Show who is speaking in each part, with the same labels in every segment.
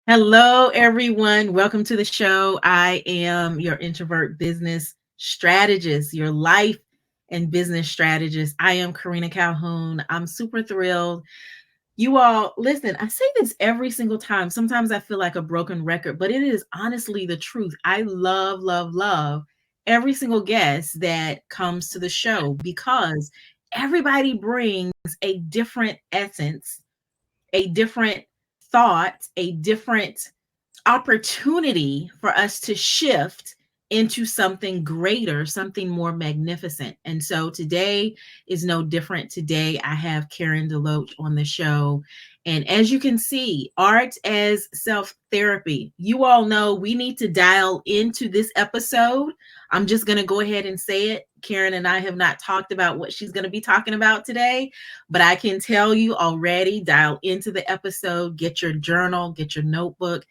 Speaker 1: Hello, everyone. Welcome to the show. I am your introvert business strategist, your life and business strategist. I am Karena Calhoun. I'm super thrilled. You all, listen, I say this every single time. Sometimes I feel like a broken record, but it is honestly the truth. I love, love, love every single guest that comes to the show because everybody brings a different essence, a different thought, a different opportunity for us to shift into something greater, something more magnificent. And so today is no different. Today I have Karen DeLoach on the show. And as you can see, art as self therapy. You all know we need to dial into this episode. I'm just going to go ahead and say it. Karen and I have not talked about what she's going to be talking about today, but I can tell you already, dial into the episode, get your journal, get your notebook,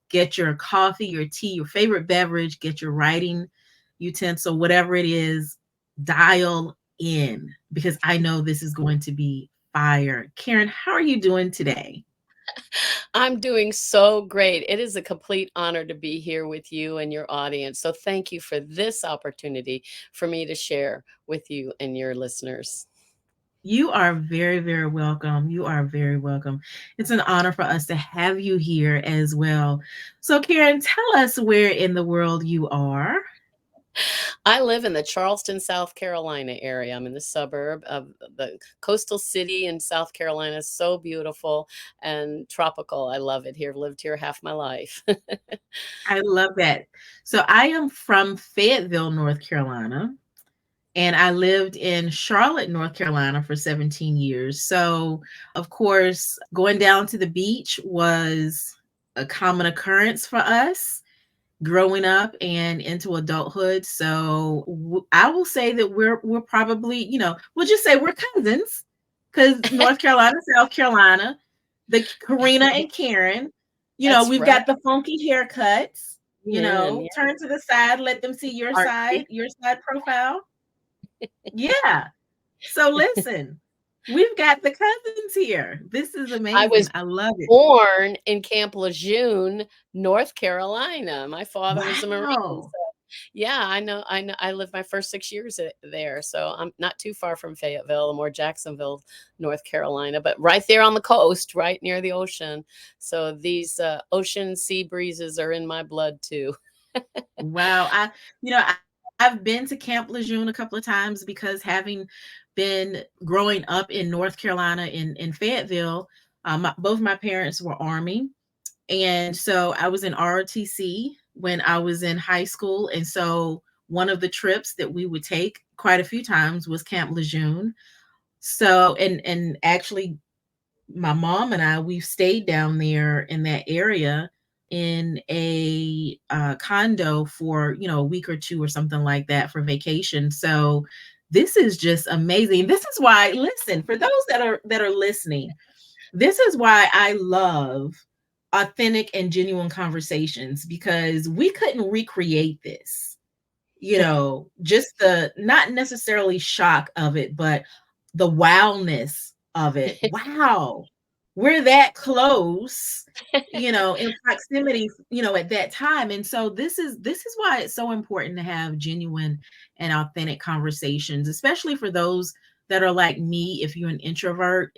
Speaker 1: get your coffee, your tea, your favorite beverage, get your writing utensil, whatever it is, dial in because I know this is going to be fire. Karen, how are you doing today?
Speaker 2: I'm doing so great. It is a complete honor to be here with you and your audience. So thank you for this opportunity for me to share with you and your listeners.
Speaker 1: You are very, very welcome. You are very welcome. It's an honor for us to have you here as well. So, Karen, tell us where in the world you are.
Speaker 2: I live in the Charleston, South Carolina area. I'm in the suburb of the coastal city in South Carolina. So beautiful and tropical. I love it here. I've lived here half my life.
Speaker 1: I love that. So, I am from Fayetteville, North Carolina. And I lived in Charlotte, North Carolina for 17 years. So, of course, going down to the beach was a common occurrence for us growing up and into adulthood. So, I will say that we're probably, we'll just say we're cousins because North Carolina, South Carolina, the Karena and Karen,
Speaker 2: That's
Speaker 1: we've
Speaker 2: right.
Speaker 1: got the funky haircuts,
Speaker 2: Yeah, yeah.
Speaker 1: turn to the side, let them see
Speaker 2: Artsy.
Speaker 1: your side profile. Yeah. So listen, we've got the cousins here. This is
Speaker 2: I
Speaker 1: amazing.
Speaker 2: was
Speaker 1: I love it.
Speaker 2: born in Camp Lejeune, North Carolina. My father was a Marine.
Speaker 1: Wow.
Speaker 2: Yeah, I know, I lived my first 6 years there, so I'm not too far from Fayetteville, more Jacksonville, North Carolina, but right there on the coast, right near the ocean. So these, ocean sea breezes are in my blood too.
Speaker 1: Wow. I've been to Camp Lejeune a couple of times because having been growing up in North Carolina in Fayetteville, both my parents were Army. And so I was in ROTC when I was in high school. And so one of the trips that we would take quite a few times was Camp Lejeune. So and actually my mom and I, we've stayed down there in that area in a condo for, a week or two or something like that for vacation. So this is just amazing. This is why, listen, for those that are listening, this is why I love authentic and genuine conversations because we couldn't recreate this. Just the not necessarily shock of it, but the wowness of it. Wow, we're that close, in proximity, at that time. And so this is why it's so important to have genuine and authentic conversations, especially for those that are like me. If you're an introvert,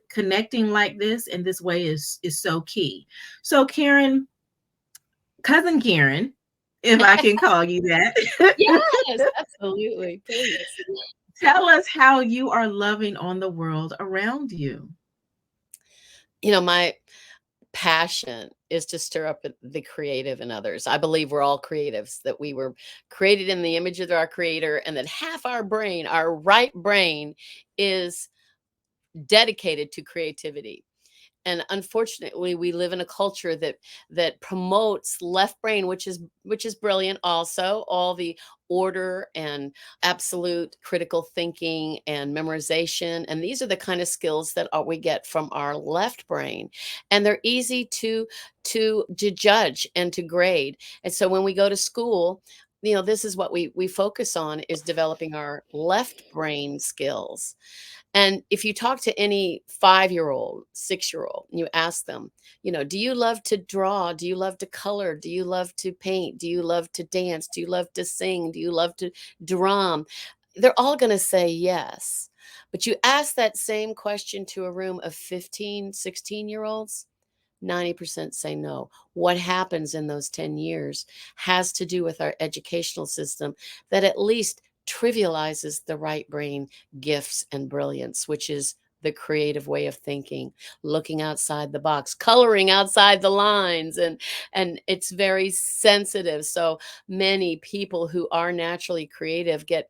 Speaker 1: connecting like this in this way is so key. So Karen, cousin Karen, if I can call you that.
Speaker 2: Yes, absolutely, please.
Speaker 1: Tell us how you are loving on the world around you.
Speaker 2: My passion is to stir up the creative in others. I believe we're all creatives, that we were created in the image of our creator, and that half our brain, our right brain, is dedicated to creativity. And unfortunately, we live in a culture that promotes left brain, which is brilliant also, all the order and absolute critical thinking and memorization, and these are the kind of skills that we get from our left brain, and they're easy to judge and to grade. And so when we go to school, this is what we focus on, is developing our left brain skills. And if you talk to any 5-year-old, 6-year-old, and you ask them, do you love to draw? Do you love to color? Do you love to paint? Do you love to dance? Do you love to sing? Do you love to drum? They're all going to say yes. But you ask that same question to a room of 15, 16-year-olds, 90% say no. What happens in those 10 years has to do with our educational system that at least trivializes the right brain gifts and brilliance, which is the creative way of thinking, looking outside the box, coloring outside the lines, and it's very sensitive. So many people who are naturally creative get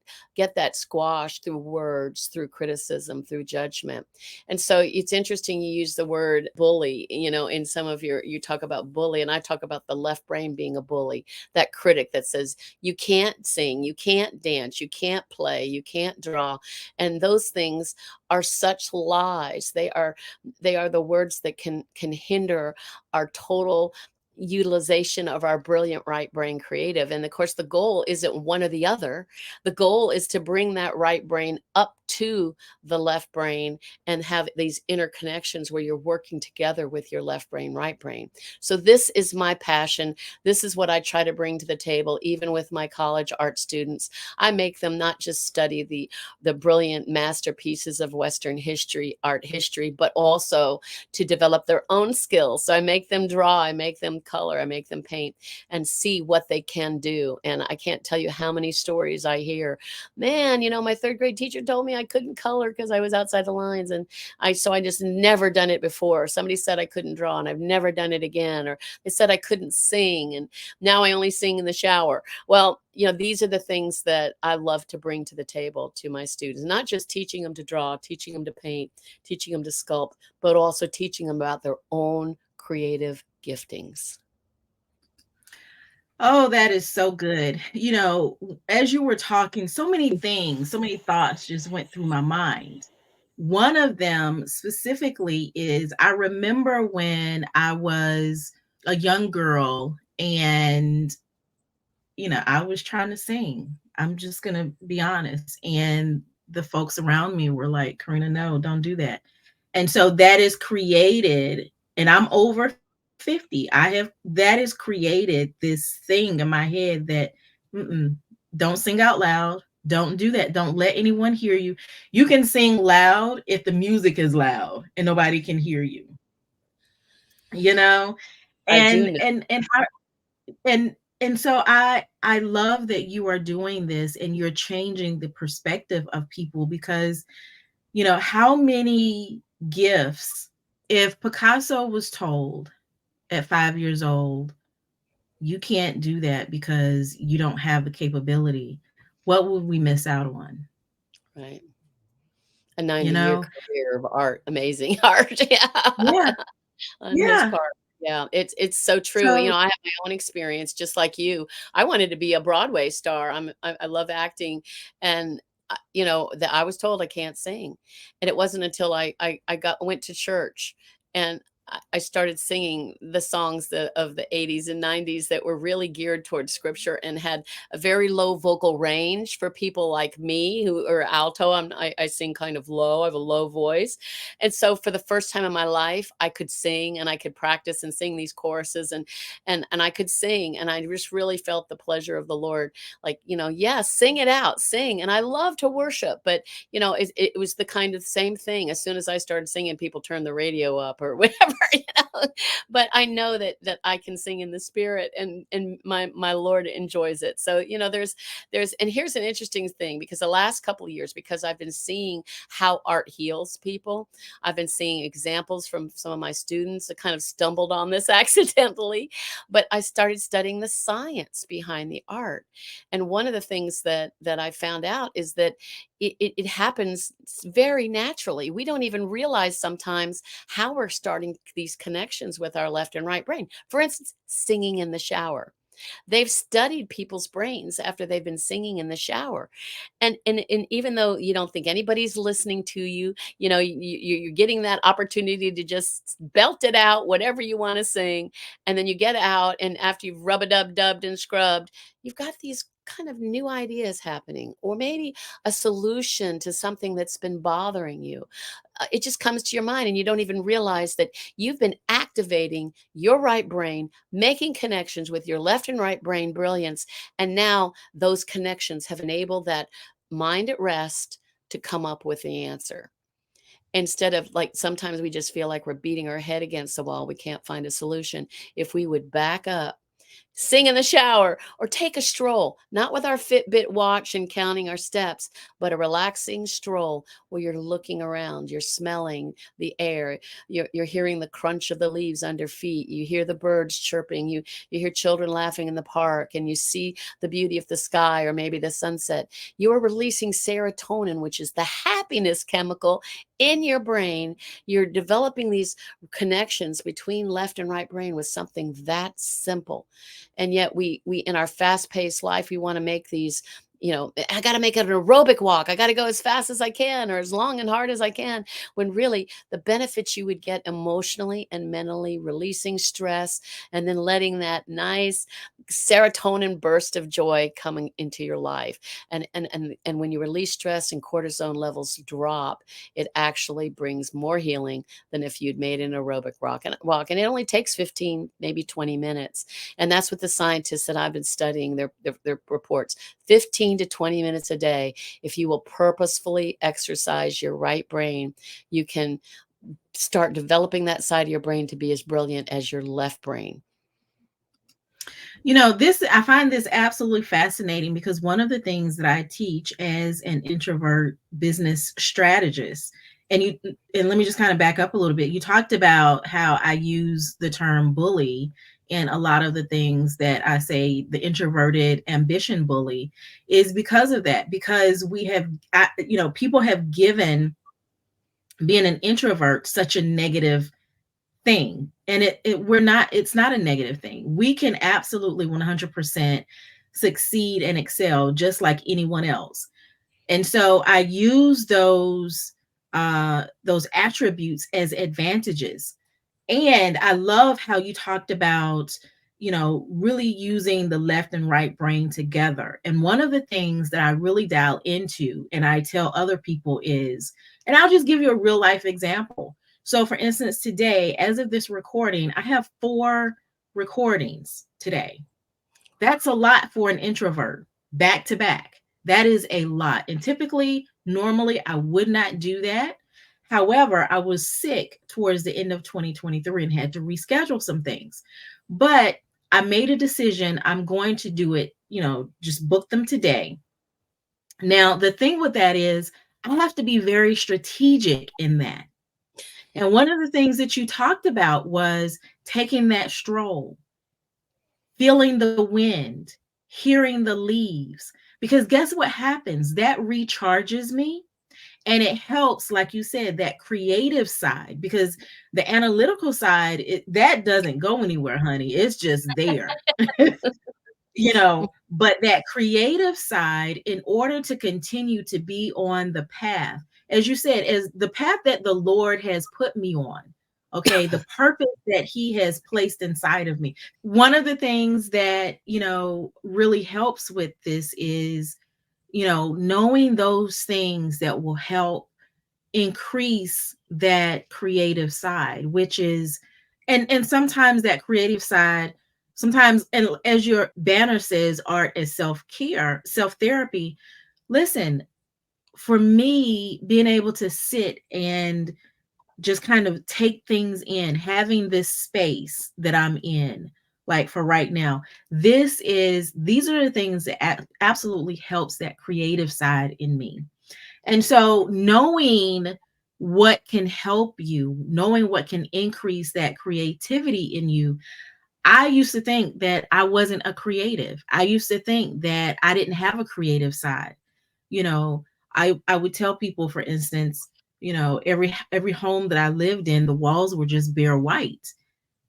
Speaker 2: that squashed through words, through criticism, through judgment. And so it's interesting you use the word bully, in some of you talk about bully, and I talk about the left brain being a bully, that critic that says, you can't sing, you can't dance, you can't play, you can't draw. And those things are such lies. They are the words that can hinder our total utilization of our brilliant right brain creative. And of course, the goal isn't one or the other. The goal is to bring that right brain up to the left brain and have these interconnections where you're working together with your left brain, right brain. So this is my passion. This is what I try to bring to the table, even with my college art students. I make them not just study the brilliant masterpieces of Western history, art history, but also to develop their own skills. So I make them draw, I make them color, I make them paint, and see what they can do. And I can't tell you how many stories I hear. Man, my third grade teacher told me I couldn't color because I was outside the lines, and I just never done it before. Somebody said I couldn't draw, and I've never done it again. Or they said I couldn't sing, and now I only sing in the shower. Well, these are the things that I love to bring to the table to my students, not just teaching them to draw, teaching them to paint, teaching them to sculpt, but also teaching them about their own creative giftings.
Speaker 1: Oh, that is so good. As you were talking, so many things, so many thoughts just went through my mind. One of them specifically is I remember when I was a young girl and, I was trying to sing. I'm just going to be honest. And the folks around me were like, Karena, no, don't do that. And so that is created, and I'm over 50. That has created this thing in my head that don't sing out loud. Don't do that. Don't let anyone hear you. You can sing loud if the music is loud and nobody can hear you. You know,
Speaker 2: I do
Speaker 1: and
Speaker 2: know.
Speaker 1: and so I love that you are doing this and you're changing the perspective of people because how many gifts, if Picasso was told at 5 years old, you can't do that because you don't have the capability, what would we miss out on?
Speaker 2: Right. A
Speaker 1: You
Speaker 2: 90-year
Speaker 1: know?
Speaker 2: career of art, amazing art. Yeah.
Speaker 1: Yeah,
Speaker 2: On his
Speaker 1: yeah.
Speaker 2: part. Yeah, it's so true.
Speaker 1: So,
Speaker 2: I have my own experience just like you. I wanted to be a Broadway star. I love acting, and that I was told I can't sing. And it wasn't until I went to church, and I started singing the songs of the 80s and 90s that were really geared towards scripture and had a very low vocal range for people like me who are alto. I sing kind of low. I have a low voice. And so for the first time in my life, I could sing and I could practice and sing these choruses, and I could sing, and I just really felt the pleasure of the Lord. Like, yes, sing it out, sing. And I love to worship, but it was the kind of same thing. As soon as I started singing, people turned the radio up or whatever, but I know that I can sing in the spirit, and my Lord enjoys it. So, and here's an interesting thing, because the last couple of years, because I've been seeing how art heals people, I've been seeing examples from some of my students that kind of stumbled on this accidentally, but I started studying the science behind the art. And one of the things that I found out is that it happens very naturally. We don't even realize sometimes how we're starting these connections with our left and right brain. For instance, singing in the shower. They've studied people's brains after they've been singing in the shower. And even though you don't think anybody's listening to you, you're getting that opportunity to just belt it out, whatever you want to sing. And then you get out, and after you've rub-a-dub-dubbed and scrubbed, you've got these kind of new ideas happening, or maybe a solution to something that's been bothering you. It just comes to your mind and you don't even realize that you've been activating your right brain, making connections with your left and right brain brilliance. And now those connections have enabled that mind at rest to come up with the answer. Instead of, like, sometimes we just feel like we're beating our head against the wall, we can't find a solution. If we would back up, sing in the shower, or take a stroll, not with our Fitbit watch and counting our steps, but a relaxing stroll where you're looking around, you're smelling the air, you're hearing the crunch of the leaves under feet, you hear the birds chirping, you hear children laughing in the park, and you see the beauty of the sky or maybe the sunset. You are releasing serotonin, which is the happiness chemical in your brain. You're developing these connections between left and right brain with something that simple. And yet we in our fast-paced life, we want to make these, I got to make an aerobic walk, I got to go as fast as I can or as long and hard as I can, when really the benefits you would get emotionally and mentally, releasing stress, and then letting that nice serotonin burst of joy coming into your life. And when you release stress and cortisone levels drop, it actually brings more healing than if you'd made an aerobic walk. And it only takes 15, maybe 20 minutes. And that's what the scientists that I've been studying, their reports, 15 to 20 minutes a day. If you will purposefully exercise your right brain, you can start developing that side of your brain to be as brilliant as your left brain.
Speaker 1: I find this absolutely fascinating because one of the things that I teach as an introvert business strategist, and let me just kind of back up a little bit. You talked about how I use the term bully in a lot of the things that I say. The introverted ambition bully is because of that, because people have given being an introvert such a negative thing, and it's not a negative thing. We can absolutely 100% succeed and excel just like anyone else. And so I use those attributes as advantages. And I love how you talked about, really using the left and right brain together. And one of the things that I really dial into and I tell other people is, and I'll just give you a real life example. So, for instance, today, as of this recording, I have 4 recordings today. That's a lot for an introvert, back to back. That is a lot. And typically, normally, I would not do that. However, I was sick towards the end of 2023 and had to reschedule some things. But I made a decision. I'm going to do it, just book them today. Now, the thing with that is, I have to be very strategic in that. And one of the things that you talked about was taking that stroll, feeling the wind, hearing the leaves. Because guess what happens? That recharges me. And it helps, like you said, that creative side, because the analytical side, that doesn't go anywhere, honey. It's just there. But that creative side, in order to continue to be on the path, as you said, as the path that the Lord has put me on, okay, the purpose that he has placed inside of me. One of the things that, really helps with this is, knowing those things that will help increase that creative side, which is, and sometimes that creative side, sometimes, and as your banner says, art as self-care, self-therapy. Listen, for me, being able to sit and just kind of take things in, having this space that I'm in, like for right now, these are the things that absolutely helps that creative side in me. And so knowing what can help you, knowing what can increase that creativity in you. I used to think that I wasn't a creative. I used to think that I didn't have a creative side. You know, I would tell people, for instance, every home that I lived in, the walls were just bare white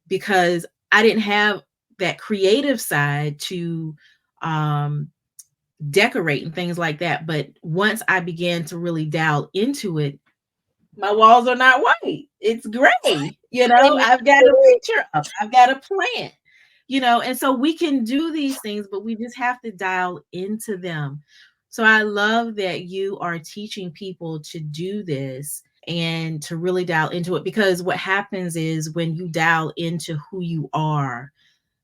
Speaker 1: because I didn't have that creative side to decorate and things like that. But once I began to really dial into it, my walls are not white. It's gray.
Speaker 2: And you
Speaker 1: I've got a picture up. I've got a plant. And so we can do these things, but we just have to dial into them. So I love that you are teaching people to do this and to really dial into it, because what happens is when you dial into who you are,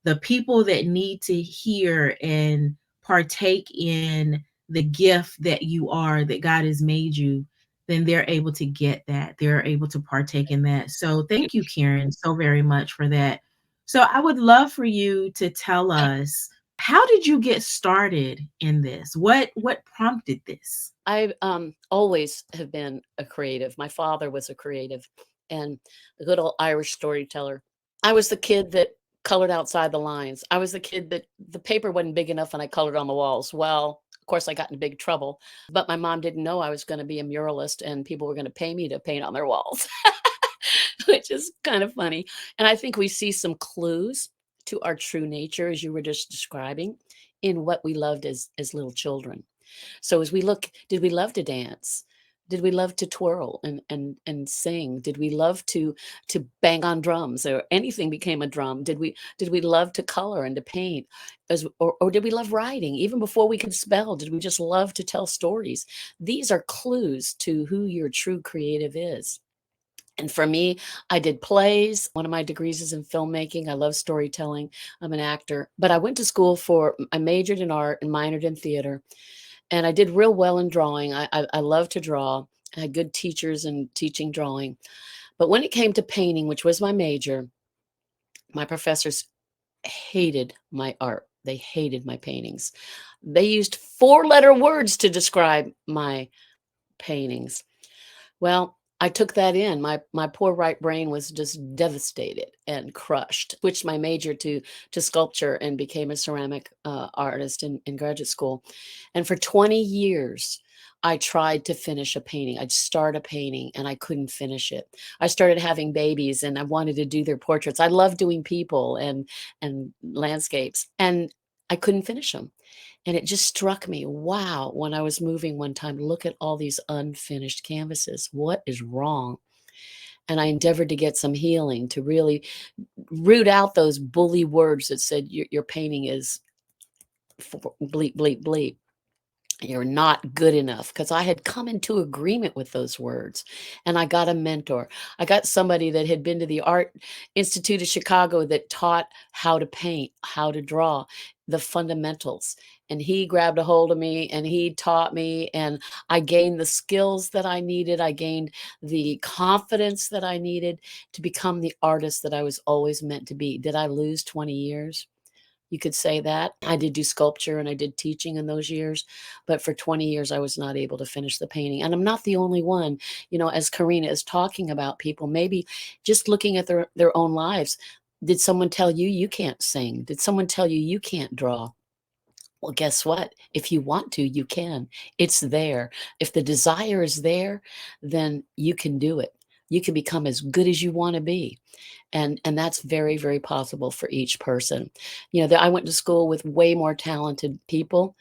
Speaker 1: the people that need to hear and partake in the gift that you are, that God has made you, then they're able to get that. They're able to partake in that. So thank you, Karen, so very much for that. So I would love for you to tell us, how did you get started in this? What prompted this?
Speaker 2: I always have been a creative. My father was a creative and a good old Irish storyteller. I was the kid that colored outside the lines. I was the kid that the paper wasn't big enough and I colored on the walls. Well, of course, I got in big trouble, but my mom didn't know I was going to be a muralist and people were going to pay me to paint on their walls, which is kind of funny. And I think we see some clues to our true nature, as you were just describing, in what we loved as little children. So as we look, did we love to dance? Did we love to twirl and sing? Did we love to bang on drums, or anything became a drum? Did we love to color and to paint? Or did we love writing? Even before we could spell, did we just love to tell stories? These are clues to who your true creative is. And for me, I did plays. One of my degrees is in filmmaking. I love storytelling. I'm an actor. But I went to school I majored in art and minored in theater. And I did real well in drawing. I love to draw. I had good teachers in teaching drawing. But when it came to painting, which was my major, my professors hated my art. They hated my paintings. They used four-letter words to describe my paintings. Well, I took that in. My poor right brain was just devastated and crushed. Switched my major to sculpture and became a ceramic artist in graduate school. And for 20 years, I tried to finish a painting. I'd start a painting and I couldn't finish it. I started having babies and I wanted to do their portraits. I love doing people and landscapes, and I couldn't finish them. And it just struck me, wow, when I was moving one time, look at all these unfinished canvases. What is wrong? And I endeavored to get some healing, to really root out those bully words that said your painting is bleep, bleep, bleep. You're not good enough, because I had come into agreement with those words. And I got a mentor. I got somebody that had been to the Art Institute of Chicago that taught how to paint, how to draw, the fundamentals. And he grabbed a hold of me and he taught me, and I gained the skills that I needed. I gained the confidence that I needed to become the artist that I was always meant to be. Did I lose 20 years? You could say that. I did do sculpture and I did teaching in those years, but for 20 years, I was not able to finish the painting. And I'm not the only one. As Karena is talking about people, maybe just looking at their own lives. Did someone tell you you can't sing? Did someone tell you you can't draw? Well, guess what? If you want to, you can. It's there. If the desire is there, then you can do it. You can become as good as you want to be. And that's very, very possible for each person. I went to school with way more talented people,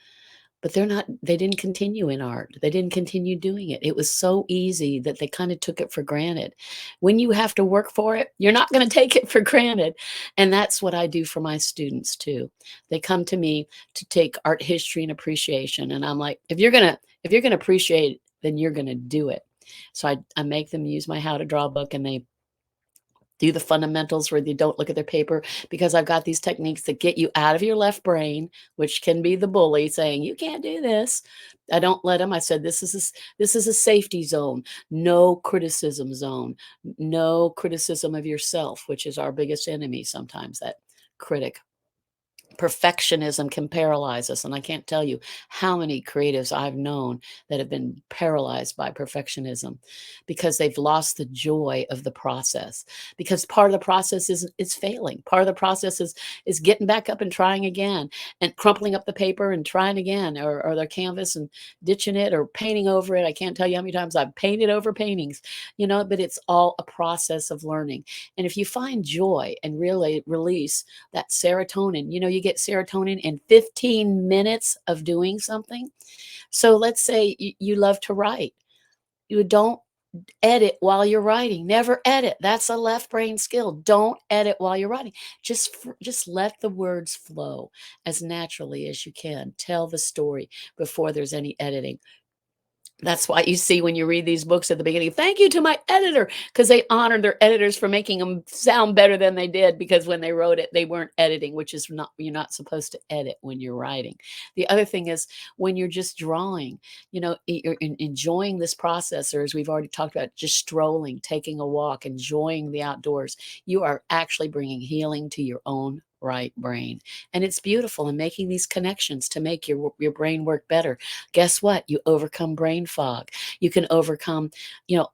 Speaker 2: but they didn't continue in art. They didn't continue doing it. It was so easy that they kind of took it for granted. When you have to work for it, you're not going to take it for granted. And that's what I do for my students too. They come to me to take art history and appreciation. And I'm like, if you're gonna appreciate it, then you're gonna do it. So I make them use my how to draw book, and they do the fundamentals where they don't look at their paper, because I've got these techniques that get you out of your left brain, which can be the bully saying, you can't do this. I don't let them. I said, this is a safety zone, no criticism zone, no criticism of yourself, which is our biggest enemy sometimes, that critic. Perfectionism can paralyze us. And I can't tell you how many creatives I've known that have been paralyzed by perfectionism, because they've lost the joy of the process. Because part of the process is failing. Part of the process is getting back up and trying again, and crumpling up the paper and trying again, or their canvas and ditching it or painting over it. I can't tell you how many times I've painted over paintings, but it's all a process of learning. And if you find joy and really release that serotonin, you get serotonin in 15 minutes of doing something. So let's say you love to write. You don't edit while you're writing. Never edit. That's a left brain skill. Don't edit while you're writing. Just let the words flow as naturally as you can. Tell the story before there's any editing. That's why you see when you read these books at the beginning, thank you to my editor, because they honored their editors for making them sound better than they did, because when they wrote it, they weren't editing, which is not, you're not supposed to edit when you're writing. The other thing is when you're just drawing, you're enjoying this process, or as we've already talked about, just strolling, taking a walk, enjoying the outdoors, you are actually bringing healing to your own right brain. And it's beautiful, and making these connections to make your brain work better. Guess what? You overcome brain fog. You can overcome,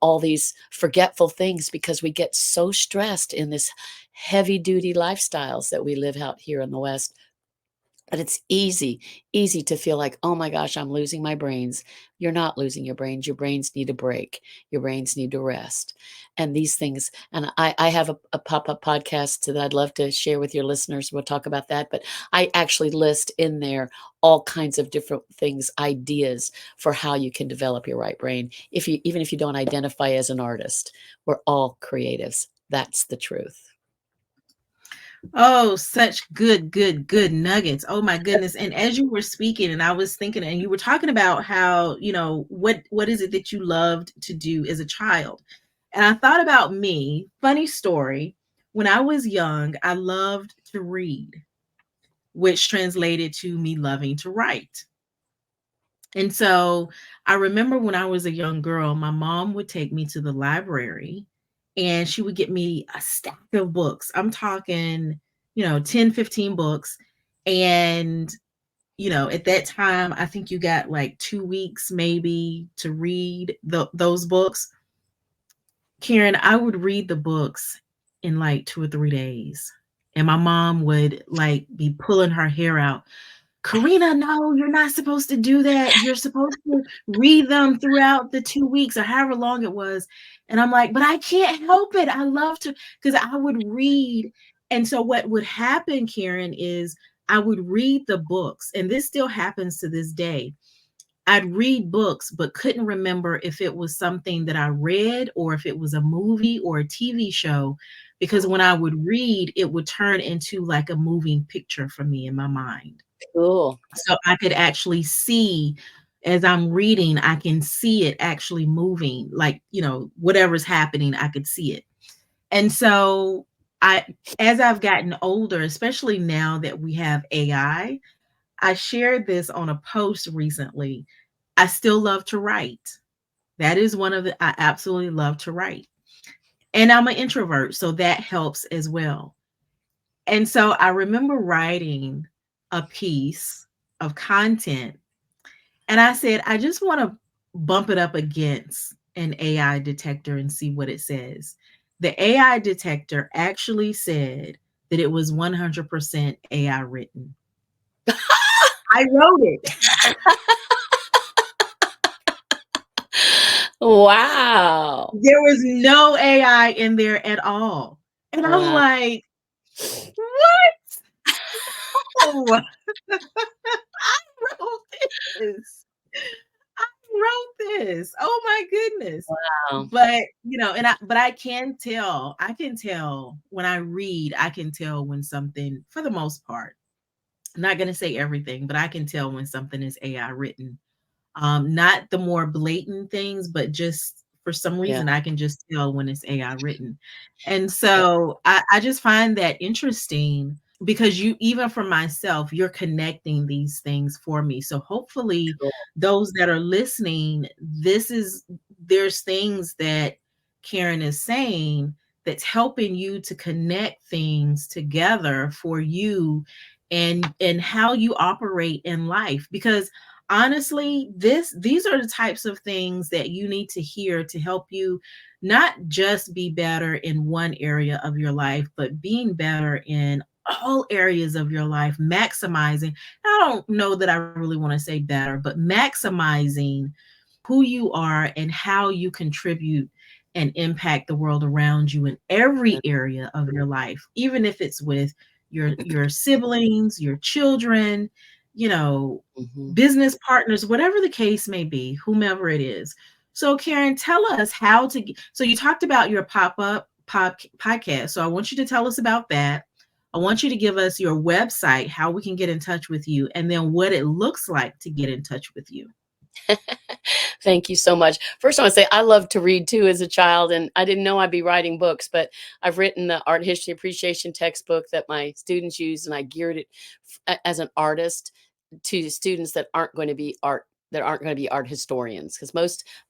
Speaker 2: all these forgetful things, because we get so stressed in this heavy duty lifestyles that we live out here in the West. But it's easy to feel like, oh my gosh, I'm losing my brains. You're not losing your brains. Your brains need a break. Your brains need to rest. And these things, and I have a pop-up podcast that I'd love to share with your listeners. We'll talk about that. But I actually list in there all kinds of different things, ideas for how you can develop your right brain. Even if you don't identify as an artist, we're all creatives. That's the truth.
Speaker 1: Oh, such good nuggets. Oh my goodness. And as you were speaking, and I was thinking, and you were talking about how, what is it that you loved to do as a child? And I thought about me, funny story. When I was young, I loved to read, which translated to me loving to write. And so I remember when I was a young girl, my mom would take me to the library and she would get me a stack of books. I'm talking, 10, 15 books. And, at that time, I think you got like 2 weeks maybe to read those books. Karen, I would read the books in like 2 or 3 days. And my mom would like be pulling her hair out. Karena, no, you're not supposed to do that. You're supposed to read them throughout the 2 weeks or however long it was. And I'm like, but I can't help it. I love to, because I would read. And so what would happen, Karen, is I would read the books, and this still happens to this day. I'd read books, but couldn't remember if it was something that I read or if it was a movie or a TV show. Because when I would read, it would turn into like a moving picture for me in my mind.
Speaker 2: Cool.
Speaker 1: So I could actually see as I'm reading, I can see it actually moving, like, whatever's happening, I could see it. And so as I've gotten older, especially now that we have I shared this on a post recently. I still love to write. That is one of the, I absolutely love to write. And I'm an introvert, so that helps as well. And so I remember writing a piece of content, and I said, I just want to bump it up against an AI detector and see what it says. The AI detector actually said that it was 100% AI written. I wrote it.
Speaker 2: Wow.
Speaker 1: There was no AI in there at all. And I'm
Speaker 2: Wow.
Speaker 1: like, what? Oh, I wrote this. I wrote this. Oh my goodness.
Speaker 2: Wow.
Speaker 1: But, but I can tell when I read, I can tell when something, for the most part, I'm not going to say everything, but I can tell when something is AI written. Not the more blatant things, but just for some
Speaker 2: Yeah.
Speaker 1: reason, I can just tell when it's AI written. And
Speaker 2: Yeah.
Speaker 1: so I just find that interesting because even for myself, you're connecting these things for me. So hopefully
Speaker 2: Cool.
Speaker 1: those that are listening, there's things that Karen is saying that's helping you to connect things together for you and how you operate in life. Because honestly, these are the types of things that you need to hear to help you not just be better in one area of your life, but being better in all areas of your life, maximizing. I don't know that I really want to say better, but maximizing who you are and how you contribute and impact the world around you in every area of your life, even if it's with your siblings, your children, you know,
Speaker 2: Mhm.
Speaker 1: business partners, whatever the case may be, whomever it is. So Karen, tell us how to so you talked about your pop-up podcast. So I want you to tell us about that. I want you to give us your website, how we can get in touch with you, and then what it looks like to get in touch with you.
Speaker 2: Thank you so much. First, I want to say I loved to read too as a child, and I didn't know I'd be writing books, but I've written the art history appreciation textbook that my students use, and I geared it as an artist to students that aren't going to be art historians, because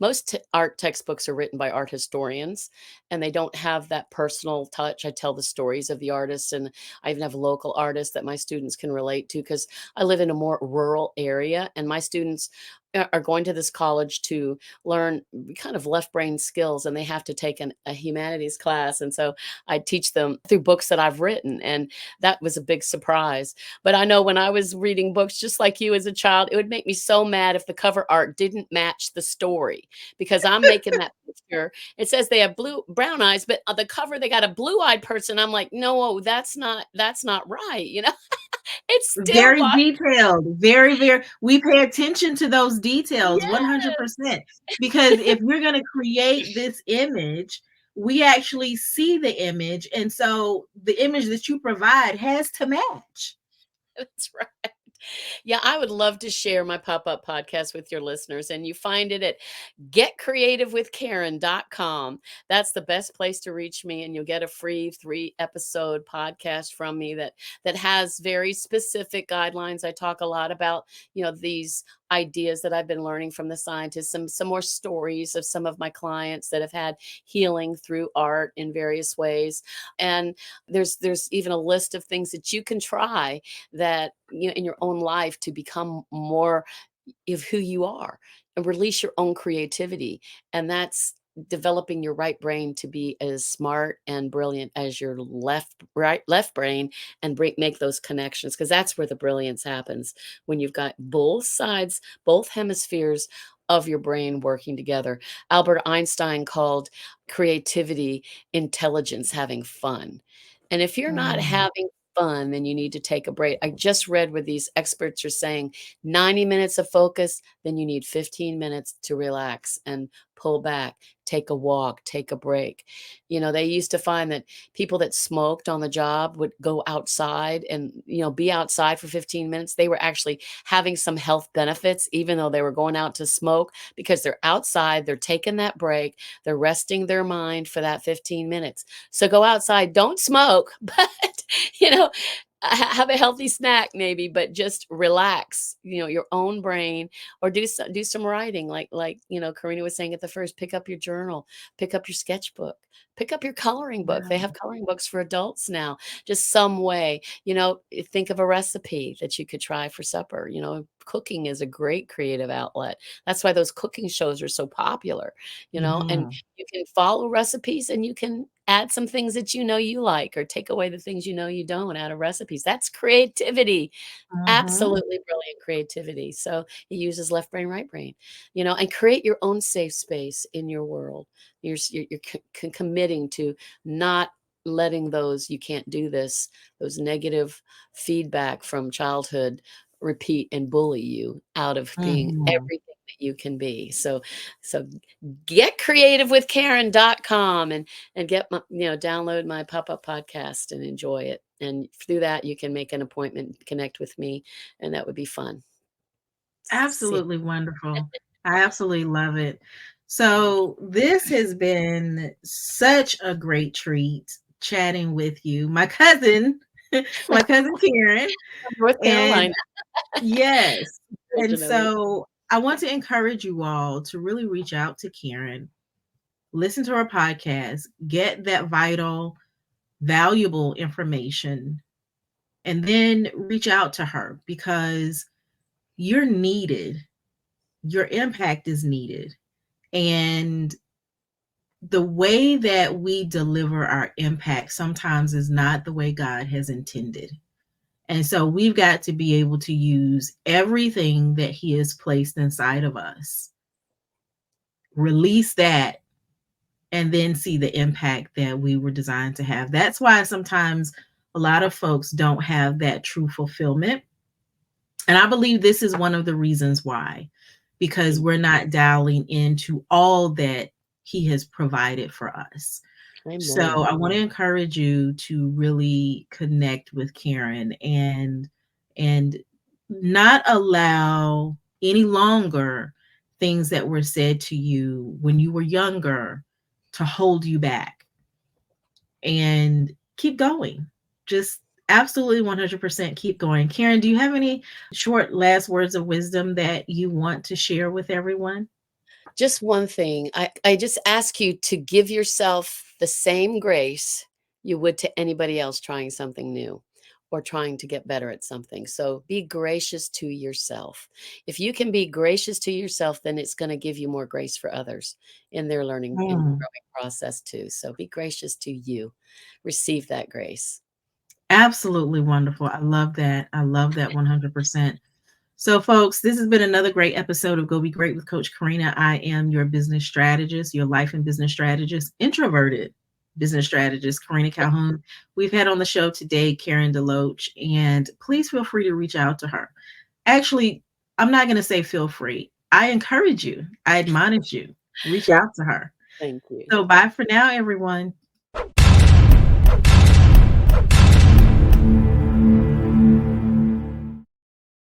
Speaker 2: most art textbooks are written by art historians, and they don't have that personal touch. I tell the stories of the artists, and I even have local artists that my students can relate to, because I live in a more rural area, and my students are going to this college to learn kind of left brain skills, and they have to take a humanities class, and so I teach them through books that I've written, and that was a big surprise. But I know when I was reading books just like you as a child, it would make me so mad if the cover art didn't match the story, because I'm making that picture. It says they have brown eyes, but on the cover they got a blue-eyed person. I'm like, no, that's not right. It's still
Speaker 1: Very
Speaker 2: black.
Speaker 1: detailed, very we pay attention to those details
Speaker 2: Yes.
Speaker 1: 100%, because if we're going to create this image, we actually see the image, and so the image that you provide has to match.
Speaker 2: That's right. Yeah, I would love to share my pop-up podcast with your listeners, and you find it at getcreativewithkaren.com. That's the best place to reach me, and you'll get a free 3-episode podcast from me that has very specific guidelines. I talk a lot about, these ideas that I've been learning from the scientists, some more stories of some of my clients that have had healing through art in various ways. And there's even a list of things that you can try that, in your own life, to become more of who you are and release your own creativity. And that's developing your right brain to be as smart and brilliant as your left brain, and make those connections, because that's where the brilliance happens, when you've got both sides, both hemispheres of your brain working together. Albert Einstein called creativity intelligence, having fun. And if you're not
Speaker 1: Mm,
Speaker 2: having fun, then you need to take a break. I just read where these experts are saying 90 minutes of focus, then you need 15 minutes to relax and pull back, take a walk, take a break. They used to find that people that smoked on the job would go outside and, be outside for 15 minutes. They were actually having some health benefits, even though they were going out to smoke, because they're outside, they're taking that break, they're resting their mind for that 15 minutes. So go outside, don't smoke, but, you know, have a healthy snack maybe, but just relax, your own brain, or do some writing, like Karina was saying at the first. Pick up your journal, pick up your sketchbook, pick up your coloring book. They
Speaker 1: yeah.
Speaker 2: have coloring books for adults now. Just some way, think of a recipe that you could try for supper. Cooking is a great creative outlet. That's why those cooking shows are so popular, and
Speaker 1: Mhm.
Speaker 2: you can follow recipes, and you can add some things that you like, or take away the things you don't out of recipes. That's creativity.
Speaker 1: Mhm.
Speaker 2: Absolutely brilliant creativity. So it uses left brain, right brain, and create your own safe space in your world. You're committing to not letting those "you can't do this," those negative feedback from childhood, repeat and bully you out of being
Speaker 1: Mhm.
Speaker 2: everything that you can be. So get creative with Karen.com, and download my pop-up podcast and enjoy it. And through that, you can make an appointment, connect with me, and that would be fun. See.
Speaker 1: Absolutely wonderful. I absolutely love it. So, this has been such a great treat chatting with you. My cousin, my cousin Karen,
Speaker 2: North
Speaker 1: and
Speaker 2: Carolina
Speaker 1: yes. And
Speaker 2: originally.
Speaker 1: so I want to encourage you all to really reach out to Karen, listen to her podcast, get that vital, valuable information, and then reach out to her, because you're needed. Your impact is needed. And the way that we deliver our impact sometimes is not the way God has intended. And so we've got to be able to use everything that He has placed inside of us, release that, and then see the impact that we were designed to have. That's why sometimes a lot of folks don't have that true fulfillment. And I believe this is one of the reasons why. because
Speaker 2: Amen.
Speaker 1: we're not dialing into all that he has provided for us. So
Speaker 2: Amen.
Speaker 1: I want to encourage you to really connect with Karen and not allow any longer things that were said to you when you were younger to hold you back, and keep going. Just absolutely 100% keep going. Karen, do you have any short last words of wisdom that you want to share with everyone?
Speaker 2: Just one thing. I just ask you to give yourself the same grace you would to anybody else trying something new or trying to get better at something. So be gracious to yourself. If you can be gracious to yourself, then it's going to give you more grace for others in their learning and
Speaker 1: Mm,
Speaker 2: growing process too. So be gracious to you. Receive that grace.
Speaker 1: absolutely wonderful. I love that. I love that 100%. So, folks, this has been another great episode of Go Be Great with Coach Karena. I am your business strategist, your life and business strategist, introverted business strategist, Karena Calhoun. We've had on the show today Karen DeLoach, and please feel free to reach out to her. Actually, I'm not going to say feel free. I encourage you, I admonish you, reach out to her.
Speaker 2: Thank you.
Speaker 1: So, bye for now, everyone.